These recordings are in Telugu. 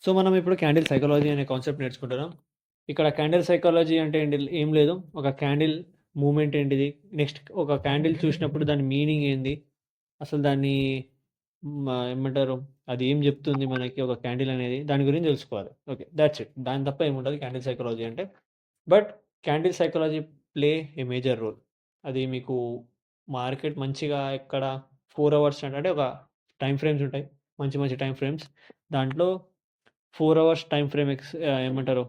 సో మనం ఇప్పుడు క్యాండిల్ సైకాలజీ అనే కాన్సెప్ట్ నేర్చుకుంటున్నాం. ఇక్కడ క్యాండిల్ సైకాలజీ అంటే ఏంటి ఏం లేదు. ఒక క్యాండిల్ మూవ్‌మెంట్ ఏంటిది? నెక్స్ట్ ఒక క్యాండిల్ చూసినప్పుడు దాని మీనింగ్ ఏంది? అసలు దాన్ని ఏమంటారు? అది ఏం చెప్తుంది మనకి ఒక క్యాండిల్ అనేది? దాని గురించి తెలుసుకోవాలి. ఓకే. That's it. దాని తప్ప ఏముండదు క్యాండిల్ సైకాలజీ అంటే. But candle psychology play a major role. అది మీకు మార్కెట్ మంచిగా ఎక్కడ 4 అవర్స్ అంటే ఒక టైమ్ ఫ్రేమ్స్ ఉంటాయి. మంచి మంచి టైమ్ ఫ్రేమ్స్. దాంట్లో 4 అవర్స్ టైమ్ ఫ్రేమ్ ఏమంటారు?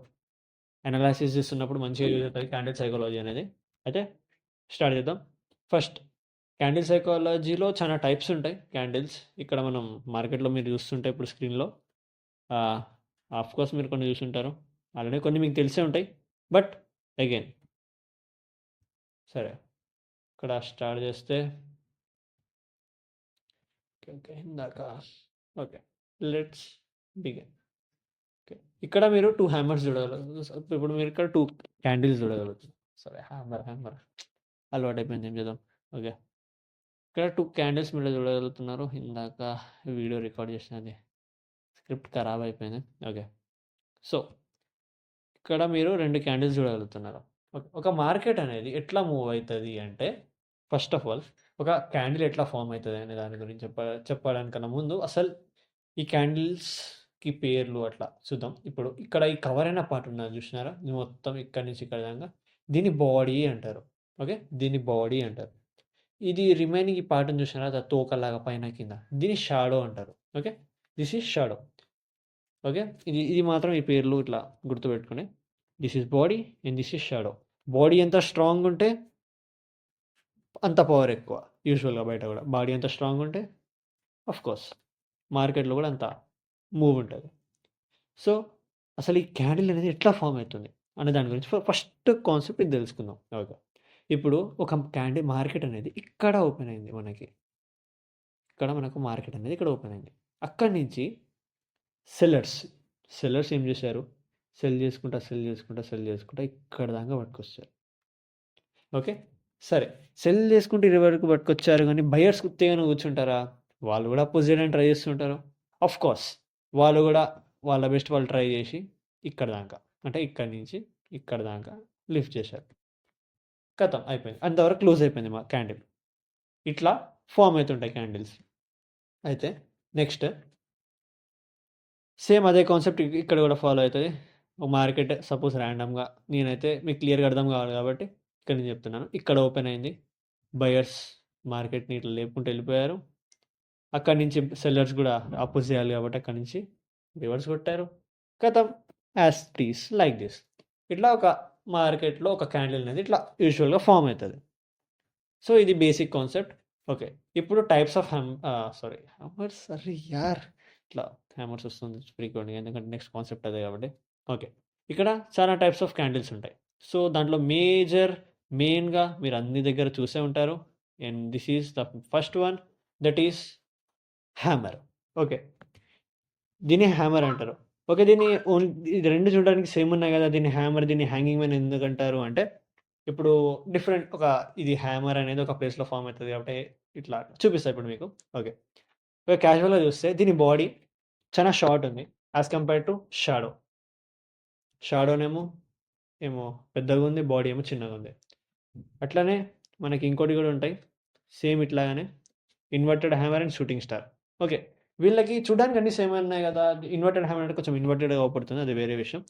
అనాలిసిస్ చేస్తున్నప్పుడు మంచిగా యూజ్ అవుతుంది క్యాండిల్ సైకాలజీ అనేది. అయితే స్టార్ట్ చేద్దాం. ఫస్ట్ క్యాండిల్ సైకాలజీలో చాలా టైప్స్ ఉంటాయి క్యాండిల్స్. ఇక్కడ మనం మార్కెట్‌లో మీరు చూస్తుంటే ఇప్పుడు స్క్రీన్‌లో ఆఫ్‌కోర్స్ మీరు కొన్ని చూసుంటారు. ఆల్రెడీ కొన్ని మీకు తెలిసే ఉంటాయి. బట్ అగైన్ సరే ఇక్కడ స్టార్ట్ చేస్తే ఓకే. ఓకే. ఇందాక ఓకే. Let's begin. ఓకే. ఇక్కడ మీరు 2 హ్యామర్స్ చూడగలరు. ఇప్పుడు మీరు ఇక్కడ 2 క్యాండిల్స్ చూడగలుగుతారు. సారీ హ్యామర్ అలవాటైపోయింది. ఏం చేద్దాం. ఓకే. ఇక్కడ 2 క్యాండిల్స్ మీరు చూడగలుగుతున్నారు. ఇందాక వీడియో రికార్డ్ చేసినది స్క్రిప్ట్ ఖరాబ్ అయిపోయింది. ఓకే. సో ఇక్కడ మీరు 2 క్యాండిల్స్ చూడగలుగుతున్నారు. ఓకే. ఒక మార్కెట్ అనేది ఎట్లా మూవ్ అయితది అంటే ఫస్ట్ ఆఫ్ ఆల్ ఒక క్యాండిల్ ఎట్లా ఫార్మ్ అయితది అనే దాని గురించి చెప్పడానికన్నా ముందు అసలు ఈ క్యాండిల్స్‌కి పేర్లు అట్లా చూద్దాం. ఇప్పుడు ఇక్కడ ఈ కవర్ అయిన పార్ట్ ఉన్నది చూసినారా? ఇది మొత్తం ఇక్కడి నుంచి ఇక్కడి దాంకా దీన్ని బాడీ అంటారు. ఓకే. దీన్ని బాడీ అంటారు. ఇది రిమైనింగ్ ఈ పార్ట్‌ని చూసినారా? తోకలాగా పైన కింద. దీన్ని షాడో అంటారు. Okay. This is shadow. Okay. ఇది ఇది మాత్రం ఈ పేర్లు ఇట్లా గుర్తుపెట్టుకోండి. This is body and this is shadow. Body ఎంత స్ట్రాంగ్ ఉంటే అంత పవర్ ఎక్కువ. యూజువల్‌గా బయట కూడా. బాడీ ఎంత స్ట్రాంగ్ ఉంటే ఆఫ్‌కోర్స్ మార్కెట్‌లో కూడా అంత మూవ్ ఉంటది. సో, అసలు ఈ క్యాండిల్ అనేది ఎట్లా ఫార్మ్ అయితుంది అనే దాని గురించి ఫస్ట్ కాన్సెప్ట్ ఇది తెలుసుకుందాం. ఓకే. ఇప్పుడు ఒక క్యాండిల్ మార్కెట్ అనేది ఇక్కడ ఓపెన్ అయింది మనకి. ఇక్కడ మనకు మార్కెట్ అనేది ఇక్కడ ఓపెన్ అయింది. అక్కడి నుంచి సెల్లర్స్ ఏం చేశారు? సెల్ చేసుకుంటా ఇక్కడ దాకా పట్టుకొచ్చారు. ఓకే. సరే. సెల్ చేసుకుంటూ ఇక్కడి వరకు పట్టుకొచ్చారు గానీ బయర్స్ ఉత్తిగానే కూర్చుంటారా? వాళ్ళు కూడా అపోజ్ చేయడానికి ట్రై చేస్తుంటారు. ఆఫ్‌కోర్స్ వాళ్ళు కూడా వాళ్ళ బెస్ట్ వాళ్ళు ట్రై చేసి ఇక్కడ దాకా అంటే ఇక్కడి నుంచి ఇక్కడ దాకా లిఫ్ట్ చేశారు. ఖతం అయిపోయింది. అంతవరకు క్లోజ్ అయిపోయింది మా క్యాండిల్. ఇట్లా ఫార్మ్ అయితుంటాయి క్యాండిల్స్. అయితే నెక్స్ట్ సేమ్ అదే కాన్సెప్ట్ ఇక్కడ కూడా ఫాలో అవుతది. ఒక మార్కెట్ సపోజ్ ర్యాండమ్‌గా నేనైతే మీకు క్లియర్‌గా అర్థం కావాలి కాబట్టి ఇక్కడ నేను చెప్తున్నాను. ఇక్కడ ఓపెన్ అయింది. బయర్స్ మార్కెట్‌ని ఇట్లా లేపుకుంటూ వెళ్ళిపోయారు. అక్కడి నుంచి సెల్లర్స్ కూడా అపోజ్ చేయాలి కాబట్టి అక్కడి నుంచి రివర్స్ కొట్టారు. ఖతం as it is like this. ఇట్లా ఒక మార్కెట్‌లో ఒక క్యాండిల్ అనేది ఇట్లా యూజువల్‌గా ఫార్మ్ అయితది. సో, ఇది బేసిక్ కాన్సెప్ట్. ఓకే. ఇప్పుడు టైప్స్ ఆఫ్ హ్యామర్స్ అరే యార్! ఇట్లా హ్యామర్స్ వస్తుంది ఫ్రీక్వెంట్‌గా ఎందుకంటే నెక్స్ట్ కాన్సెప్ట్ అదే కాబట్టి. ఓకే. ఇక్కడ చాలా టైప్స్ ఆఫ్ క్యాండిల్స్ ఉంటాయి. సో, దాంట్లో మెయిన్‌గా మీరు అన్ని దగ్గర చూసే ఉంటారు. And this is the first one that is hammer. Okay. దీన్ని హ్యామర్ అంటారు. ఓకే. దీన్ని ఇది 2 చూడడానికి సేమ్ ఉన్నాయి గదా! దీన్ని హ్యామర్, దీన్ని హ్యాంగింగ్ మ్యాన్ ఎందుకంటారు అంటే, ఇప్పుడు డిఫరెంట్ ఇది హ్యామర్ అనేది ఒక ప్లేస్‌లో ఫార్మ్ అయితది కాబట్టి ఇట్లా చూపిస్తా ఇప్పుడు మీకు. ఓకే. క్యాజువల్‌గా చూస్తే దీని బాడీ చాలా షార్ట్ ఉంది. As compared to shadow. షాడోనేమో పెద్దగుంది. బాడీ ఏమో చిన్నగుంది. అట్లనే మనకి ఇంకోటి గూడా ఉంటాయి. సేమ్ ఇట్లాగానే inverted hammer and shooting star. Okay. వీళ్ళకి చూడడానికి అన్నీ సేమే ఉన్నాయి గదా! ఇన్వర్టెడ్ హ్యామర్ అంటే కొంచెం ఇన్వర్టెడ్‌గా అవుపడుతుంది. అది వేరే విషయం.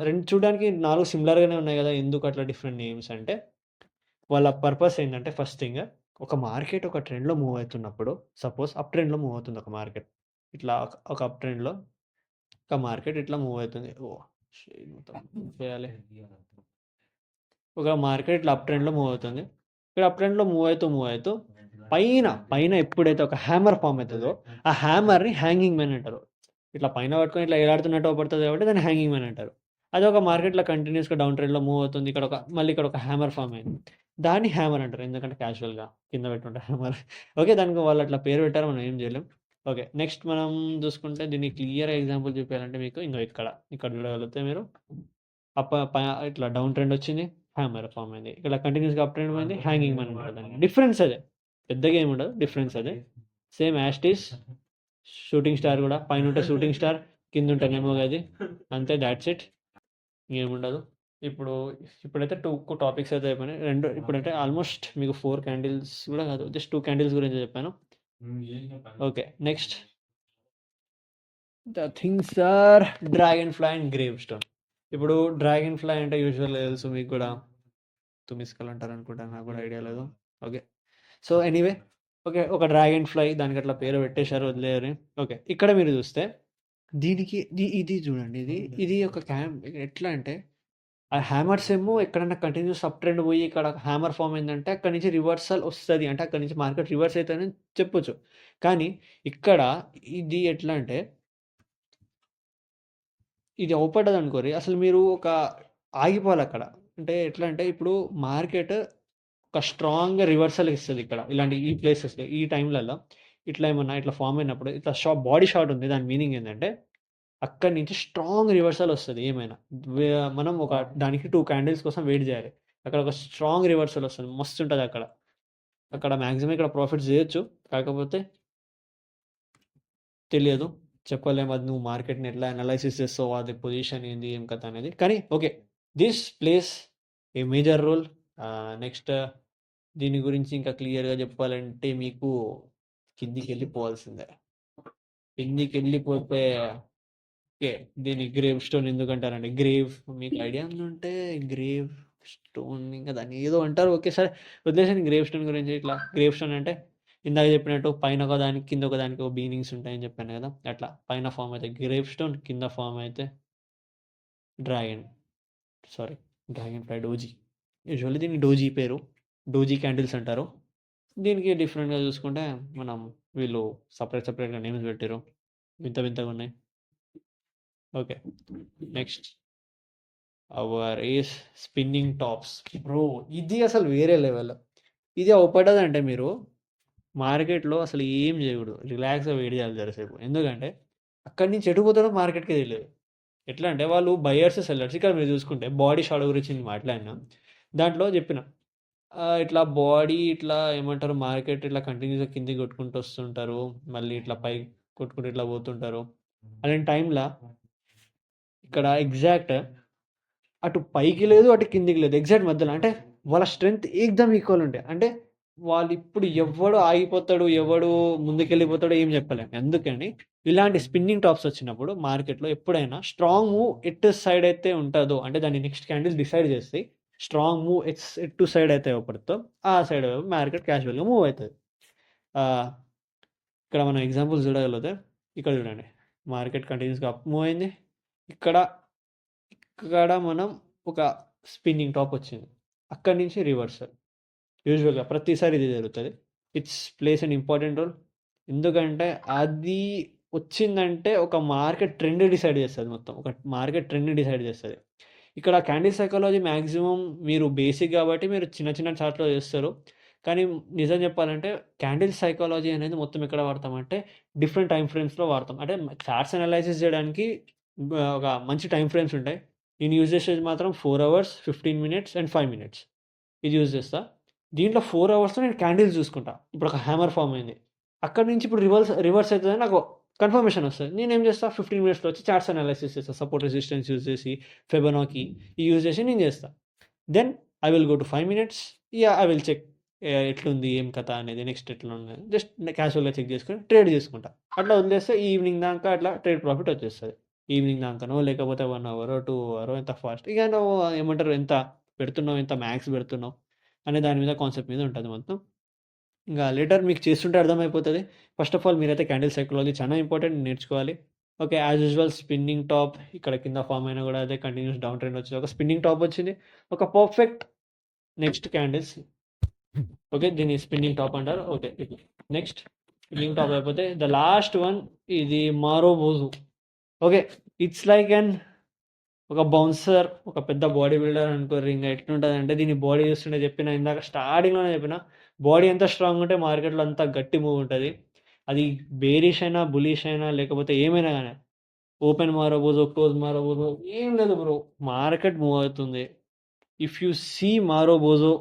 2 చూడడానికి 4 సిమిలర్‌గానే ఉన్నాయి గదా! ఎందుకు అట్లా డిఫరెంట్ నేమ్స్ అంటే, వాళ్ళ పర్పస్ ఏంటంటే ఫస్ట్ థింగ్ ఒక మార్కెట్ ఒక ట్రెండ్‌లో మూవ్ అయితున్నప్పుడు సపోజ్ అప్ ట్రెండ్‌లో మూవ్ అవుతుంది ఒక మార్కెట్. ఇట్లా ఒక అప్ ట్రెండ్‌లో ఒక మార్కెట్ ఇట్లా మూవ్ అయితుంది. ఓహ్! షేడ్ మొత్తం చేయాలి. ఒక మార్కెట్ ఇట్లా అప్ ట్రెండ్‌లో మూవ్ అవుతుంది. ఇక్కడ అప్ ట్రెండ్‌లో మూవ్ అవుతూ పైన ఎప్పుడైతే ఒక హ్యామర్ ఫార్మ్ అయితదో, ఆ హ్యామర్‌ని హ్యాంగింగ్ మ్యాన్ అంటారు. ఇట్లా పైన పట్టుకొని ఇట్లా ఎలాడుతున్నట్టు అవుపడుతది కాబట్టి దాన్ని హ్యాంగింగ్ మ్యాన్ అంటారు. అది ఒక మార్కెట్‌లో కంటిన్యూయస్‌గా డౌన్ ట్రెండ్‌లో మూవ్ అవుతుంది. మళ్ళీ ఇక్కడ ఒక హ్యామర్ ఫార్మ్ అయింది. దాన్ని హ్యామర్ అంటారు. ఎందుకంటే క్యాజువల్‌గా కింద పెట్టుంటే హ్యామర్. ఓకే. దానికి వాళ్ళు అట్లా పేరు పెట్టారు. మనం ఏం చేయలేం. ఓకే. నెక్స్ట్ మనం చూసుకుంటే దీన్ని క్లియర్‌గా ఎగ్జాంపుల్ చూపియాలంటే మీకు ఇక్కడ చూడగలిగితే మీరు అప్ ప ఇట్లా డౌన్ ట్రెండ్ వచ్చింది. హ్యామర్ ఫార్మ్ అయింది. ఇక్కడ కంటిన్యూయస్‌గా అప్ ట్రెండ్ పోయింది. హ్యాంగింగ్ మ్యాన్ ఉంటదండి. డిఫరెన్స్ అదే. పెద్దగా ఏముండదు. డిఫరెన్స్ అదే. Same as it is shooting star కూడా పైనుంటే షూటింగ్ స్టార్, కింద ఉంటేనేమో అది అంతే, దాట్స్ ఇట్, ఇంకేముండదు. ఇప్పుడు ఇప్పుడైతే 2 టాపిక్స్ అయితే అయిపోయినాయి. ఇప్పుడైతే ఆల్మోస్ట్ మీకు 4 క్యాండిల్స్ కూడా కాదు, జస్ట్ 2 క్యాండిల్స్ గురించి చెప్పాను. Okay, next the things are dragonfly and gravestone. ఇప్పుడు డ్రాగన్ ఫ్లై అంటే యూజువల్ తెలుసు మీకు కూడా, తుమిస్కల్ అంటారు అనుకుంటా, నాకు కూడా ఐడియా లేదు. ఓకే, సో ఎనీవే, ఓకే, ఒక డ్రాగన్ ఫ్లై దానికి అట్లా పేరు పెట్టేశారు, వదిలేరు. ఓకే, ఇక్కడ మీరు చూస్తే దీనికి ఇది చూడండి, ఇది ఒక ఎట్లా అంటే ఆ హ్యామర్స్ ఏమో ఎక్కడైనా కంటిన్యూస్ అప్ ట్రెండ్ పోయి ఇక్కడ హ్యామర్ ఫామ్ అయిందంటే అక్కడి నుంచి రివర్సల్ వస్తుంది, అంటే అక్కడి నుంచి మార్కెట్ రివర్స్ అవుతుందని చెప్పొచ్చు. కానీ ఇక్కడ ఇది ఎట్లా అంటే ఇది అవుపడ్డది అనుకోరి, అసలు మీరు ఒక ఆగిపోవాలి అక్కడ. అంటే ఎట్లా అంటే ఇప్పుడు మార్కెట్ ఒక స్ట్రాంగ్ రివర్సల్ ఇస్తుంది ఇక్కడ, ఇలాంటి ఈ ప్లేసెస్ ఈ టైంలలో ఇట్లా ఏమన్నా ఇట్లా ఫామ్ అయినప్పుడు ఇట్లా బాడీ షార్ట్ ఉంది, దాని మీనింగ్ ఏంటంటే అక్కడి నుంచి స్ట్రాంగ్ రివర్సల్ వస్తుంది ఏమైనా. మనం ఒక దానికి 2 క్యాండిల్స్ కోసం వెయిట్ చేయాలి, అక్కడ ఒక స్ట్రాంగ్ రివర్సల్ వస్తుంది, మస్తు ఉంటుంది అక్కడ. అక్కడ మ్యాక్సిమం ఇక్కడ ప్రాఫిట్స్ చేయొచ్చు, కాకపోతే తెలియదు, చెప్పలేము అది నువ్వు మార్కెట్ని ఎట్లా అనాలైసిస్ చేస్తావు, అది పొజిషన్ ఏంది ఏం కథ అనేది. కానీ okay, this plays a major role. Next దీని గురించి ఇంకా క్లియర్గా చెప్పాలంటే మీకు కిందికి వెళ్ళిపోవాల్సిందే. కిందికి వెళ్ళిపోతే ఓకే, దీన్ని గ్రేవ్ స్టోన్ ఎందుకంటారండి? గ్రేవ్ మీకు ఐడియా ఉంటే గ్రేవ్ స్టోన్ ఇంకా దాన్ని ఏదో అంటారు. ఓకే సరే వదిలేసాను గ్రేవ్ స్టోన్ గురించి. ఇట్లా గ్రేవ్ స్టోన్ అంటే ఇందాక చెప్పినట్టు పైన ఒక దానికి కింద ఒక దానికి ఒక మీనింగ్స్ ఉంటాయని చెప్పాను కదా, అట్లా పైన ఫామ్ అయితే గ్రేవ్ స్టోన్, కింద ఫామ్ అయితే డ్రాగన్ ఫ్లై డోజీ. యూజువల్లీ దీనికి డోజీ పేరు, డోజీ క్యాండిల్స్ అంటారు. దీనికి డిఫరెంట్గా చూసుకుంటే మనం వీళ్ళు సపరేట్గా నేమ్స్ పెట్టారు, వింత వింతగా ఉన్నాయి. Okay, next our is spinning tops. Bro ఇది అసలు వేరే లెవెల్. ఇది అవపడ్డదంటే మీరు మార్కెట్లో అసలు ఏం చేయకూడదు, రిలాక్స్గా వెయిట్ చేయాలి జరసేపు. ఎందుకంటే అక్కడి నుంచి ఎటుపోతాడో మార్కెట్కి తెలియదు. ఎట్లా అంటే వాళ్ళు బయర్స్ సెల్లర్స్. ఇక్కడ మీరు చూసుకుంటే బాడీ షాడో గురించి నేను మాట్లాడినా, దాంట్లో చెప్పిన ఇట్లా బాడీ ఇట్లా ఏమంటారు, మార్కెట్ ఇట్లా కంటిన్యూస్గా కిందికి కొట్టుకుంటూ వస్తుంటారు, మళ్ళీ ఇట్లా పై కొట్టుకుంటూ ఇట్లా పోతుంటారు. అలాంటి టైంలో ఇక్కడ ఎగ్జాక్ట్ అటు పైకి లేదు, అటు కిందికి లేదు, ఎగ్జాక్ట్ మధ్యలో. అంటే వాళ్ళ స్ట్రెంగ్త్ ఏకదమ్ ఈక్వల్ ఉంటాయి. అంటే వాళ్ళు ఇప్పుడు ఎవడు ఆగిపోతాడు, ఎవడు ముందుకెళ్ళిపోతాడో ఏం చెప్పలేము. ఎందుకని ఇలాంటి స్పిన్నింగ్ టాప్స్ వచ్చినప్పుడు మార్కెట్లో ఎప్పుడైనా స్ట్రాంగ్ మూవ్ ఎటు సైడ్ అయితే ఉంటుందో, అంటే దాన్ని నెక్స్ట్ క్యాండిల్స్ డిసైడ్ చేస్తాయి. స్ట్రాంగ్ మూవ్ ఎటు సైడ్ అయితే అవపడుతుందో ఆ సైడ్ మార్కెట్ క్యాజువల్గా మూవ్ అవుతుంది. ఇక్కడ మనం ఎగ్జాంపుల్స్ చూడగలిగితే ఇక్కడ చూడండి, మార్కెట్ కంటిన్యూస్గా అప్ మూవ్ అయింది. ఇక్కడ మనం ఒక స్పిన్నింగ్ టాప్ వచ్చింది, అక్కడి నుంచి రివర్సల్. యూజువల్గా ప్రతిసారి ఇది జరుగుతుంది. It's plays an important role. ఎందుకంటే అది వచ్చిందంటే ఒక మార్కెట్ ట్రెండ్ డిసైడ్ చేస్తుంది, మొత్తం ఒక మార్కెట్ ట్రెండ్ డిసైడ్ చేస్తుంది. ఇక్కడ క్యాండిల్ సైకాలజీ మ్యాక్సిమం మీరు బేసిక్ కాబట్టి మీరు చిన్న చిన్న చార్ట్లో చేస్తారు. కానీ నిజం చెప్పాలంటే క్యాండిల్ సైకాలజీ అనేది మొత్తం ఎక్కడ వాడతామంటే డిఫరెంట్ టైం ఫ్రేమ్స్లో వాడతాం. అంటే చార్ట్స్ అనాలైసిస్ చేయడానికి ఒక మంచి టైం ఫ్రేమ్స్ ఉంటాయి. నేను యూజ్ చేసేది మాత్రం 4 hours, 15 minutes అండ్ 5 minutes ఇది యూజ్ చేస్తా. దీంట్లో 4 hours నేను క్యాండిల్స్ చూసుకుంటా. ఇప్పుడు ఒక హ్యామర్ ఫామ్ అయింది, అక్కడి నుంచి ఇప్పుడు రివర్స్ అవుతుందని నాకు కన్ఫర్మేషన్ వస్తుంది. నేను ఏం చేస్తా, 15 minutesలో వచ్చి చార్ట్స్ అనాలిసిస్ చేస్తాను, సపోర్ట్ రెసిస్టెన్స్ యూజ్ చేసి, ఫెబనాకీ యూజ్ చేసి నేను చేస్తా. Then I will go to 5 minutes. I will check ఎట్లుంది ఏం కథ అనేది, నెక్స్ట్ ఎట్లా ఉన్నది జస్ట్ క్యాజువల్గా చెక్ చేసుకొని ట్రేడ్ చేసుకుంటా. అట్లా వదిలేస్తే ఈవినింగ్ దాకా అట్లా ట్రేడ్ ప్రాఫిట్ వచ్చేస్తుంది. ఈవినింగ్ దాకానో లేకపోతే 1 hour 2 hour ఎంత ఫాస్ట్ ఇక నువ్వు ఏమంటారు ఎంత పెడుతున్నావు, ఎంత మ్యాక్స్ పెడుతున్నావు అనే దాని మీద కాన్సెప్ట్ మీద ఉంటుంది మొత్తం. ఇంకా లేటర్ మీకు చేస్తుంటే అర్థమైపోతుంది. ఫస్ట్ ఆఫ్ ఆల్ మీరైతే క్యాండిల్ సైకాలజీ చాలా ఇంపార్టెంట్, నేర్చుకోవాలి. Okay, as usual spinning top ఇక్కడ కింద ఫామ్ అయినా కూడా అదే కంటిన్యూస్ డౌన్ ట్రెండ్ వచ్చింది, ఒక స్పిన్నింగ్ టాప్ వచ్చింది, ఒక పర్ఫెక్ట్ నెక్స్ట్ క్యాండిల్స్. ఓకే, దీన్ని స్పిన్నింగ్ టాప్ అంటారు. ఓకే, నెక్స్ట్ స్పిన్నింగ్ టాప్ అయిపోతే ద లాస్ట్ వన్ ఇది మారోబోజు. ఓకే, ఇట్స్ లైక్ ఒక బౌన్సర్, ఒక పెద్ద బాడీ బిల్డర్ అనుకోరు. ఇంకా ఎట్లుంటుంది అంటే దీని బాడీ చూస్తుంటే చెప్పిన ఇందాక స్టార్టింగ్లోనే చెప్పిన, బాడీ ఎంత స్ట్రాంగ్ ఉంటే మార్కెట్లో అంత గట్టి మూవ్ ఉంటుంది. అది బేరిష్ అయినా బులిష్ అయినా లేకపోతే ఏమైనా కానీ, ఓపెన్ మారబోదు క్లోజ్ మారబోదు ఏం లేదు బ్రో, మార్కెట్ మూవ్ అవుతుంది. ఇఫ్ యూ సీ మారోబోజో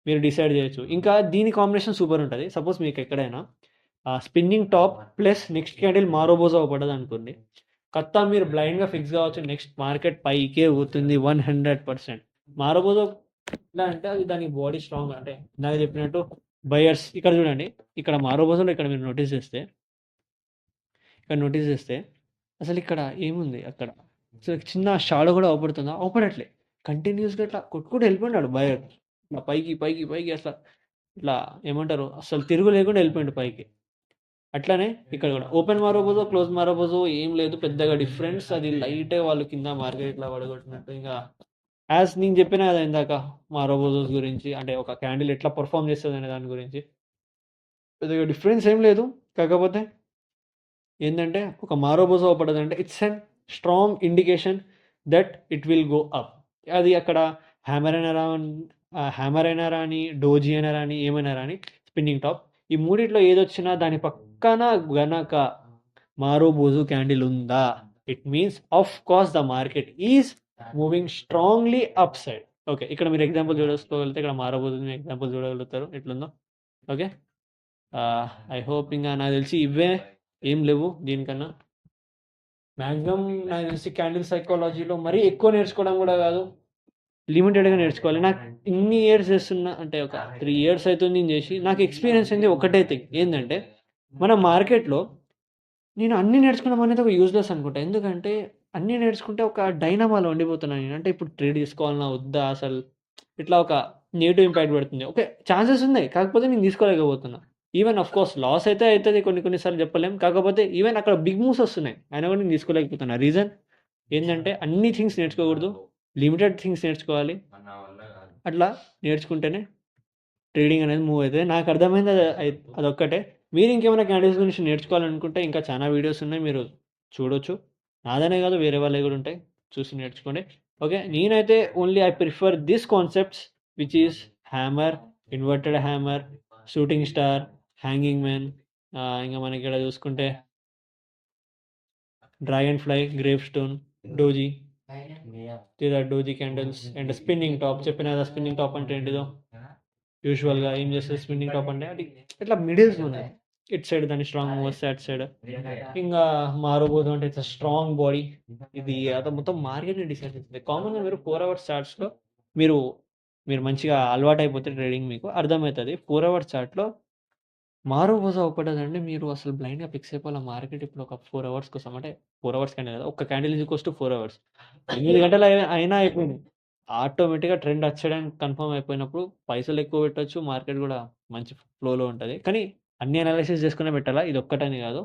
మీరు డిసైడ్ చేయొచ్చు. ఇంకా దీని కాంబినేషన్ సూపర్ ఉంటుంది. సపోజ్ మీకు ఎక్కడైనా spinning top plus next candle marubozu అవ్వబడ్డది అనుకోండి, కత్తా మీరు బ్లైండ్గా ఫిక్స్ కావచ్చు, నెక్స్ట్ మార్కెట్ పైకే పోతుంది 100%. మారబోదో ఎట్లా అంటే అది దాని బాడీ స్ట్రాంగ్, అంటే నాకు చెప్పినట్టు బయర్స్ ఇక్కడ చూడండి, ఇక్కడ మారబోజోలో ఇక్కడ మీరు నోటీస్ చేస్తే అసలు ఇక్కడ ఏముంది అక్కడ, అసలు చిన్న షాడో కూడా అవపడుతుందా, అవపడట్లే. కంటిన్యూస్గా ఇట్లా కొట్టుకుంటూ వెళ్ళిపోయినాడు బయర్, ఇట్లా పైకి పైకి పైకి అట్లా ఇట్లా ఏమంటారు అసలు తిరుగు లేకుండా వెళ్ళిపోయాడు పైకి. అట్లానే ఇక్కడ కూడా ఓపెన్ మారబోజో క్లోజ్ మారబోజో ఏం లేదు పెద్దగా డిఫరెన్స్, అది లైటే వాళ్ళు కింద మార్కెట్ ఇట్లా పడగొట్టినట్టు. ఇంకా యాజ్ నేను చెప్పిన కదా ఇందాక మారబోజోస్ గురించి, అంటే ఒక క్యాండిల్ ఎట్లా పర్ఫామ్ చేస్తుంది అనే దాని గురించి పెద్దగా డిఫరెన్స్ ఏం లేదు. కాకపోతే ఏంటంటే ఒక మారోబోజో పడదంటే it's and strong indication that it will go up. అది అక్కడ హ్యామర్ అయినా రాని, డోజీ అయినా రాని, ఏమైనా రాని, స్పిన్నింగ్ టాప్, ఈ మూడిట్లో ఏదొచ్చినా దాని పక్కన గనక మారోబోజు క్యాండిల్ ఉందా, it means of course the market is moving strongly up side. Okay, ఇక్కడ మీరు ఎగ్జాంపుల్ చూడగలిగితే ఇక్కడ మారోబోజు ఎగ్జాంపుల్ చూడగలుగుతారు ఎట్లుందో. ఓకే, ఐ హోప్ ఇంకా నాకు తెలిసి ఇవే ఏం లేవు దీనికన్నా. మ్యాక్సిమం నాకు తెలిసి క్యాండిల్ సైకాలజీలో మరీ ఎక్కువ నేర్చుకోవడం కూడా కాదు, లిమిటెడ్గా నేర్చుకోవాలి. నాకు ఇన్ని ఇయర్స్ చేస్తున్నా, అంటే ఒక 3 years అవుతుంది నేను చేసి, నాకు ఎక్స్పీరియన్స్ అయింది ఒకటే థింగ్ ఏంటంటే, మన మార్కెట్లో నేను అన్నీ నేర్చుకోవడం అనేది ఒక యూజ్లెస్ అనుకుంటా. ఎందుకంటే అన్నీ నేర్చుకుంటే ఒక డైనమాలో ఉండిపోతున్నాను నేను. అంటే ఇప్పుడు ట్రేడ్ తీసుకోవాలన్నా వద్దా, అసలు ఇట్లా ఒక నెగిటివ్ ఇంపాక్ట్ పడుతుంది. ఓకే, ఛాన్సెస్ ఉన్నాయి, కాకపోతే నేను తీసుకోలేకపోతున్నా. ఈవెన్ ఆఫ్ కోర్స్ లాస్ అయితే అవుతుంది కొన్నిసార్లు చెప్పలేం, కాకపోతే ఈవెన్ అక్కడ బిగ్ మూవ్స్ వస్తున్నాయి అయినా కూడా నేను తీసుకోలేకపోతున్నా. రీజన్ ఏంటంటే అన్ని థింగ్స్ నేర్చుకోకూడదు, లిమిటెడ్ థింగ్స్ నేర్చుకోవాలి. అట్లా నేర్చుకుంటేనే ట్రేడింగ్ అనేది మూవ్ అవుతుంది. నాకు అర్థమైంది అదొక్కటే. మీరు ఇంకేమైనా క్యాండిల్స్ గురించి నేర్చుకోవాలనుకుంటే ఇంకా చాలా వీడియోస్ ఉన్నాయి, మీరు చూడొచ్చు. నాదనే కాదు వేరే వాళ్ళవి కూడా ఉంటాయి, చూసి నేర్చుకోండి. ఓకే, నేనైతే only I prefer this concepts which is hammer, inverted hammer, shooting star, hanging man, ఇంకా మనకి ఇక్కడ చూసుకుంటే dragon fly, grave stone, doji, doji candles and spinning top. చెప్పిన కదా స్పిన్నింగ్ టాప్ అంటే ఏంటిదో. యూజువల్గా ఏం చేస్తుంది స్పిన్నింగ్ టాప్ అంటే అది ఇట్లా మిడిల్స్ ఉన్నాయి, ఇట్ సైడ్ దాని స్ట్రాంగ్ మూవ్స్ అట్ సైడ్. ఇంకా మారబోదు అంటే ఇట్స్ స్ట్రాంగ్ బాడీ. ఇది అది మొత్తం మార్కెట్ని డిసైడ్ చేస్తుంది. కామన్గా మీరు 4 hours చార్ట్స్లో మీరు మంచిగా అలవాటు అయిపోతే ట్రేడింగ్ మీకు అర్థమవుతుంది. 4 hours చార్ట్లో మారబోజు అవపడదంటే మీరు అసలు బ్లైండ్గా ఫిక్స్ అయిపోవాలి మార్కెట్. ఇప్పుడు ఒక 4 hours కోసం, అంటే 4 hours క్యాండిల్ కదా, ఒక candle is equals to 4 hours, 8 గంటలు అయినా అయిపోయింది. ఆటోమేటిక్గా ట్రెండ్ వచ్చేయడానికి కన్ఫర్మ్ అయిపోయినప్పుడు పైసలు ఎక్కువ పెట్టచ్చు, మార్కెట్ కూడా మంచి ఫ్లోలో ఉంటుంది. కానీ అన్ని అనాలిసిస్ చేసుకునే పెట్టాలా, ఇది ఒక్కటని కాదు,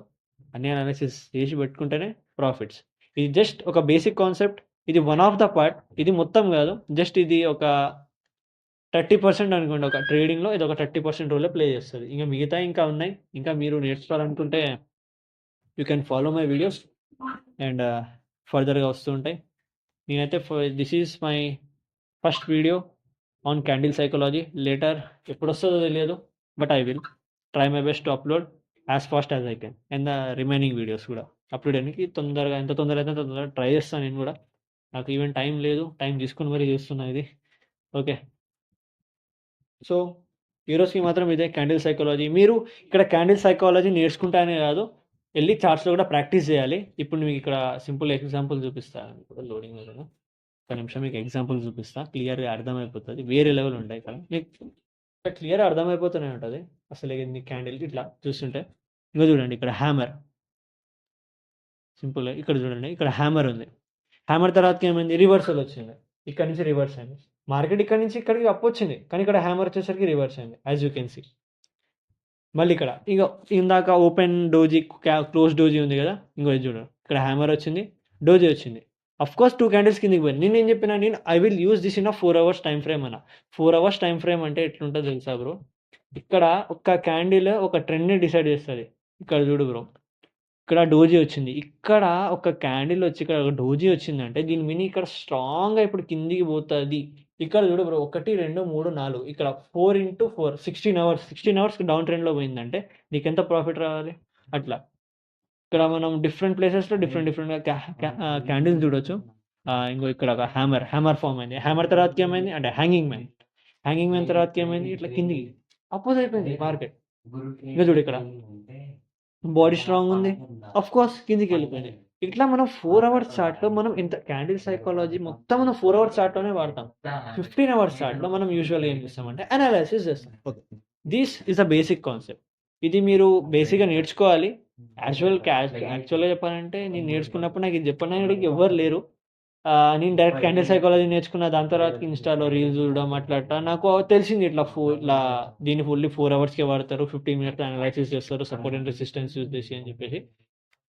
అన్ని అనాలిసిస్ చేసి పెట్టుకుంటేనే ప్రాఫిట్స్. ఇది జస్ట్ ఒక బేసిక్ కాన్సెప్ట్, ఇది వన్ ఆఫ్ ద పార్ట్, ఇది మొత్తం కాదు, జస్ట్ ఇది ఒక 30% అనుకోండి. ఒక ట్రేడింగ్లో ఇది ఒక 30% రోలే ప్లే చేస్తుంది. ఇంకా మిగతా ఇంకా ఉన్నాయి. ఇంకా మీరు నేర్చుకోవాలనుకుంటే you can follow my videos and ఫర్దర్గా వస్తూ ఉంటాయి. నేనైతే this is my first video on candle psychology. Later ఎప్పుడు వస్తుందో తెలియదు, but I will try my best to upload as fast as I can. And the remaining videos కూడా అప్లోడ్ చేయడానికి తొందరగా, ఎంత తొందరగా అయితే తొందరగా ట్రై చేస్తాను నేను కూడా. నాకు ఈవెన్ టైం లేదు, టైం తీసుకుని మరీ చేస్తున్నా ఇది. ఓకే, సో ఈరోజుకి మాత్రం ఇదే క్యాండిల్ సైకాలజీ. మీరు ఇక్కడ క్యాండిల్ సైకాలజీ నేర్చుకుంటానే కాదు, వెళ్ళి చార్ట్స్లో కూడా ప్రాక్టీస్ చేయాలి. ఇప్పుడు మీకు ఇక్కడ సింపుల్ ఎగ్జాంపుల్ చూపిస్తాను. ఇప్పుడు లోడింగ్ మీద ఒక నిమిషం మీకు ఎగ్జాంపుల్ చూపిస్తా, క్లియర్గా అర్థమైపోతుంది. వేరే లెవెల్ ఉంటాయి ఇక్కడ, మీకు క్లియర్గా అర్థమైపోతూనే ఉంటుంది అసలు ఏంది క్యాండిల్. ఇట్లా చూస్తుంటే ఇంకా చూడండి, ఇక్కడ హ్యామర్, సింపుల్గా ఇక్కడ చూడండి, ఇక్కడ హ్యామర్ ఉంది. హ్యామర్ తర్వాతకి ఏమైంది, రివర్సల్ వచ్చింది, ఇక్కడ నుంచి రివర్స్ అయింది. మార్కెట్ ఇక్కడ నుంచి ఇక్కడికి అప్ వచ్చింది, కానీ ఇక్కడ హ్యామర్ వచ్చేసరికి రివర్స్ అయింది, యాజ్ యూ కెన్ సీ. మళ్ళీ ఇక్కడ ఇక ఇందాక ఓపెన్ డోజీ, క్లోజ్ డోజీ ఉంది కదా, ఇంకో చూడండి, ఇక్కడ హ్యామర్ వచ్చింది, డోజీ వచ్చింది. అఫ్ కోర్స్ 2 క్యాండిల్స్ కిందికి పోయింది. నేను ఏం చెప్పినా, నేను I will use this in 4 hours time frame అన్న. 4 hours టైం ఫ్రేమ్ అంటే ఎట్లుంటుందో తెలుసా బ్రో, ఇక్కడ ఒక క్యాండిల్ ఒక ట్రెండ్ని డిసైడ్ చేస్తుంది. ఇక్కడ చూడు బ్రో, ఇక్కడ డోజీ వచ్చింది, ఇక్కడ ఒక క్యాండిల్ వచ్చి ఇక్కడ ఒక డోజీ వచ్చిందంటే దీని మీనింగ్ ఇక్కడ స్ట్రాంగ్గా ఇప్పుడు కిందికి పోతుంది. ఇక్కడ చూడు బ్రో, 1 2 3 4, ఇక్కడ 4 into 4 16 hours డౌన్ ట్రెండ్లో పోయిందంటే నీకు ఎంత ప్రాఫిట్ రావాలి. అట్లా ఇక్కడ మనం డిఫరెంట్ ప్లేసెస్లో డిఫరెంట్గా క్యాండిల్స్ చూడొచ్చు. ఇంకో ఇక్కడ ఒక హ్యామర్ ఫామ్ అయింది. హ్యామర్ తర్వాతకి ఏమైంది అంటే హ్యాంగింగ్ మ్యాన్ తర్వాతకి ఏమైంది, ఇట్లా కిందికి అపోజ్ అయిపోయింది మార్కెట్. ఇంకా చూడు, ఇక్కడ బాడీ స్ట్రాంగ్ ఉంది, అఫ్ కోర్స్ కిందికి వెళ్ళిపోయింది. ఇట్లా మనం 4 అవర్స్ చార్ట్‌లో మనం ఇంత క్యాండిల్ సైకాలజీ మొత్తం మనం 4 అవర్స్ చార్ట్‌లోనే వాడతాం. 15 అవర్స్ చార్ట్‌లో మనం యూజువల్‌గా ఏం చేస్తామంటే అనాలిసిస్ చేస్తాం. Okay. This is the basic concept. ఇది మీరు బేసిక్‌గా నేర్చుకోవాలి. యాక్చువల్‌గా చెప్పాలంటే నేను నేర్చుకున్నప్పుడు నాకు ఇది చెప్పడానికి ఎవ్వరు లేరు. నేను డైరెక్ట్ క్యాండిల్ సైకాలజీ నేర్చుకున్న. దాని తర్వాతకి ఇన్‌స్టాలో రీల్స్ చూడడం అట్లా నాకు తెలిసింది ఇట్లా దీన్ని ఫుల్లీ 4 అవర్స్‌కే వాడతారు. 15 మినిట్స్‌లో అనాలిసిస్ చేస్తారు. సపోర్ట్ అండ్ రెసిస్టెన్స్ యూజ్ చేసి అని చెప్పేసి.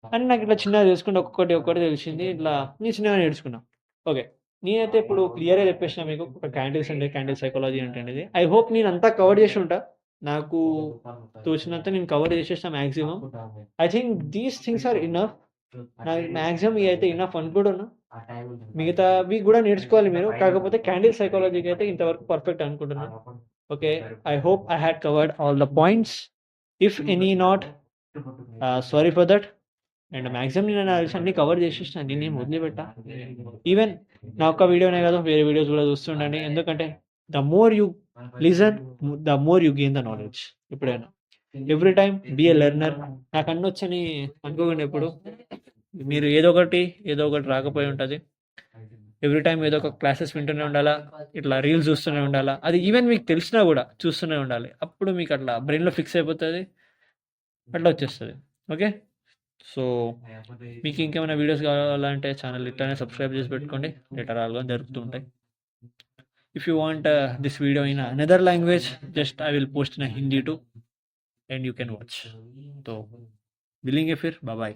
అని నాకు ఇట్లా చిన్నగా తెలుసుకుంటే ఒక్కొక్కటి తెలిసింది. ఇట్లా నేను చిన్నగా నేర్చుకున్నా. ఓకే. నేనైతే ఇప్పుడు క్లియర్‌గా చెప్పేసిన మీకు ఒక క్యాండిల్స్ అంటే క్యాండిల్ సైకాలజీ అంటే అనేది. ఐ హోప్ నేనంతా కవర్ చేసి ఉంటా. నాకు తోచినంత నేను కవర్ చేసేసిన maximum. I think these things are enough. నాకు మాక్సిమం ఇవైతే ఇనఫ్ అనుకుంటున్నా. మిగతావి కూడా నేర్చుకోవాలి మీరు. కాకపోతే క్యాండిల్ సైకాలజీకి అయితే ఇంతవరకు పర్ఫెక్ట్ అనుకుంటున్నాను. Okay. I hope I had covered all the points. If any not sorry for that. And maximum నేను నాకు తెలిసి అన్ని కవర్ చేసేసిన. నేనేం వదిలిపెట్టా. ఈవెన్ నా ఒక్క వీడియోనే కాదు వేరే వీడియోస్ కూడా చూస్తుండండి. ఎందుకంటే the more you listen the more you gain the knowledge. ఎప్పుడైనా every time be a learner. నాకు అన్ని వచ్చని అనుకోకండి ఎప్పుడు. మీరు ఏదో ఒకటి రాకపోయి ఉంటుంది. ఎవ్రీ టైమ్ ఏదో ఒక క్లాసెస్ వింటూనే ఉండాలా. ఇట్లా రీల్స్ చూస్తూనే ఉండాలా. అది ఈవెన్ మీకు తెలిసినా కూడా చూస్తూనే ఉండాలి. అప్పుడు మీకు అట్లా బ్రెయిన్‌లో ఫిక్స్ అయిపోతుంది. అట్లా వచ్చేస్తుంది. ఓకే. సో మీకు ఇంకేమైనా వీడియోస్ కావాలంటే ఛానల్ ఇట్లానే సబ్స్క్రైబ్ చేసి పెట్టుకోండి. లేటర్ ఆల్గా జరుగుతుంటాయి. If you want this video in another language just I will post in Hindi to and you can watch. So, मिलेंगे फिर, बाय बाय।